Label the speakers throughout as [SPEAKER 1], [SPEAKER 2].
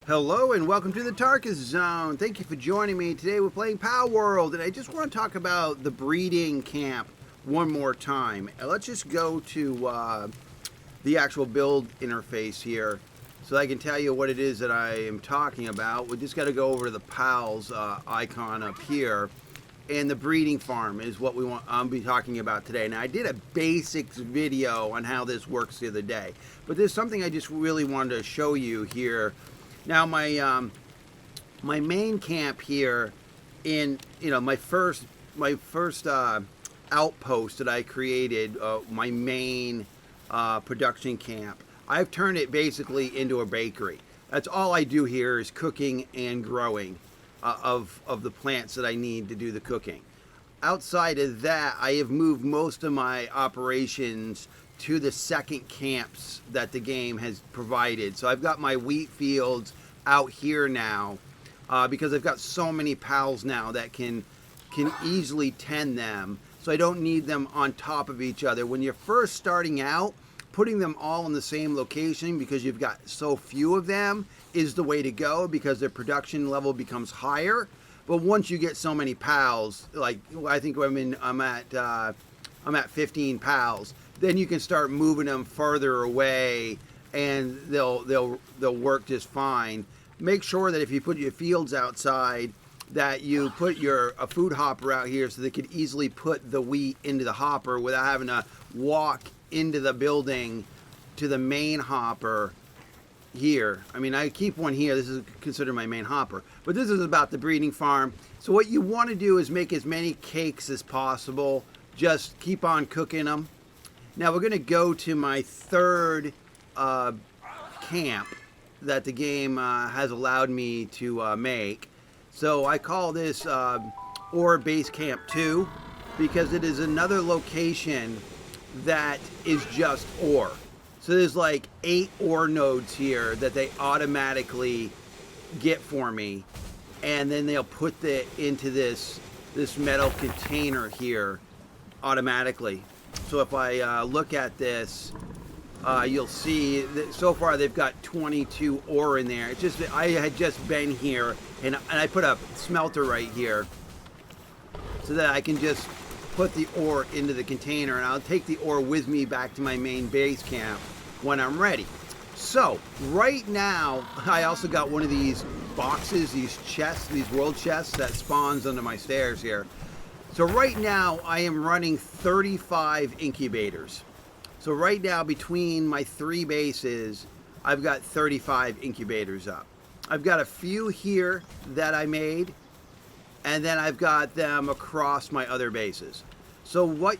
[SPEAKER 1] Hello and welcome to the Tarkus Zone. Thank you for joining me. Today we're playing Power World, and I just want to talk about the breeding camp one more time. Let's just go to the actual build interface here so I can tell you what it is that I am talking about. We just got to go over to the PALS icon up here, and the breeding farm is what I'll be talking about today. Now, I did a basics video on how this works the other day, but there's something I just really wanted to show you here. Now, my main camp here, in my first outpost that I created, my main production camp, I've turned it basically into a bakery. That's all I do here is cooking and growing of the plants that I need to do the cooking. Outside of that, I have moved most of my operations to the second camps that the game has provided. So I've got my wheat fields out here now because I've got so many pals now that can easily tend them. So I don't need them on top of each other. When you're first starting out, putting them all in the same location because you've got so few of them is the way to go because their production level becomes higher. But once you get so many pals, like I think I'm at 15 pals, then you can start moving them further away and they'll work just fine. Make sure that if you put your fields outside that you put a food hopper out here so they could easily put the wheat into the hopper without having to walk into the building to the main hopper here. I mean, I keep one here. This is considered my main hopper, but this is about the breeding farm. So what you want to do is make as many cakes as possible. Just keep on cooking them. Now we're going to go to my third camp that the game has allowed me to make. So I call this Ore Base Camp 2 because it is another location that is just ore. So there's like 8 ore nodes here that they automatically get for me, and then they'll put it into this metal container here automatically. So if I look at this, you'll see that so far they've got 22 ore in there. It's just I had just been here and I put a smelter right here so that I can just put the ore into the container, and I'll take the ore with me back to my main base camp when I'm ready. So right now I also got one of these boxes, these chests, these world chests that spawns under my stairs here. So right now I am running 35 incubators. So right now between my 3 bases, I've got 35 incubators up. I've got a few here that I made, and then I've got them across my other bases. So what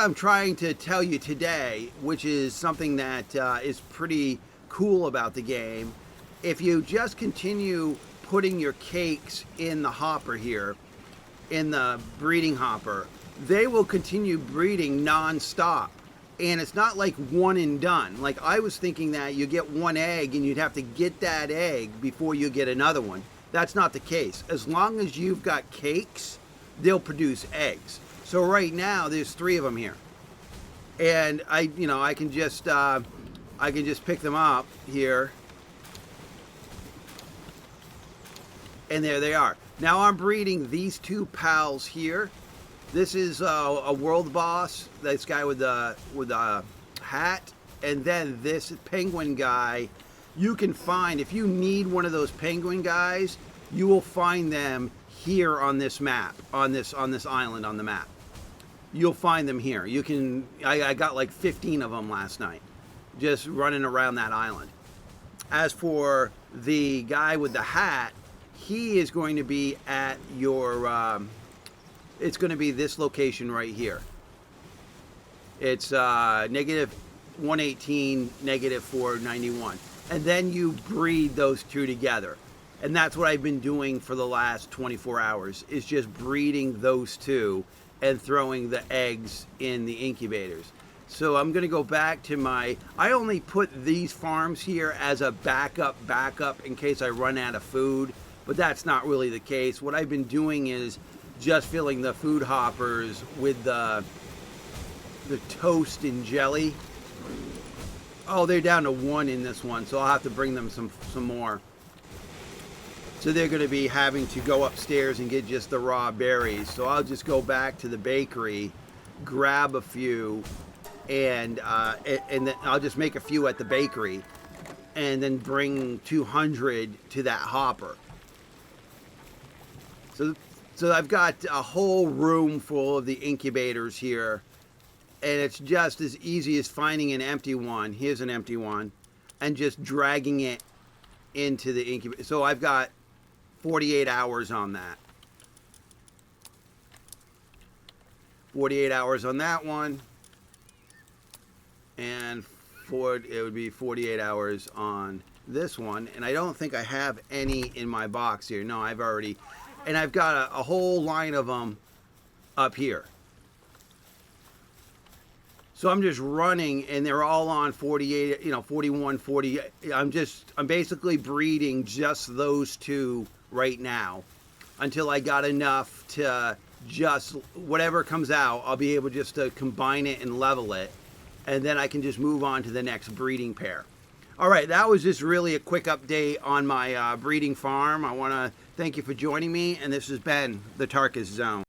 [SPEAKER 1] I'm trying to tell you today, which is something that is pretty cool about the game, if you just continue putting your cakes in the hopper here, in the breeding hopper, they will continue breeding non-stop. And it's not like one and done. Like I was thinking that you get one egg and you'd have to get that egg before you get another one. That's not the case. As long as you've got cakes, they'll produce eggs. So right now there's 3 of them here. And I can just pick them up here. And there they are. Now I'm breeding these 2 pals here. This is a world boss, this guy with a hat, and then this penguin guy. You can find, if you need one of those penguin guys, you will find them here on this map, on this island on the map. You'll find them here. You can. I got like 15 of them last night, just running around that island. As for the guy with the hat, he is going to be at your. It's going to be this location right here. It's negative 118, negative 491. And then you breed those 2 together. And that's what I've been doing for the last 24 hours, is just breeding those 2 and throwing the eggs in the incubators. So I'm going to go back to I only put these farms here as a backup in case I run out of food, but that's not really the case. What I've been doing is just filling the food hoppers with the toast and jelly. Oh, they're down to 1 in this one, so I'll have to bring them some more. So they're going to be having to go upstairs and get just the raw berries. So I'll just go back to the bakery, grab a few, and then I'll just make a few at the bakery, and then bring 200 to that hopper. So I've got a whole room full of the incubators here, and it's just as easy as finding an empty one. Here's an empty one, and just dragging it into the incubator. So I've got 48 hours on that. 48 hours on that one, and it would be 48 hours on this one. And I don't think I have any in my box here. No, I've already, and I've got a whole line of them up here. So I'm just running, and they're all on 48, 41, 40. I'm basically breeding just those two right now until I got enough to just, whatever comes out, I'll be able just to combine it and level it, and then I can just move on to the next breeding pair. All right, that was just really a quick update on my breeding farm. I want to thank you for joining me, and this has been the Tarkus Zone.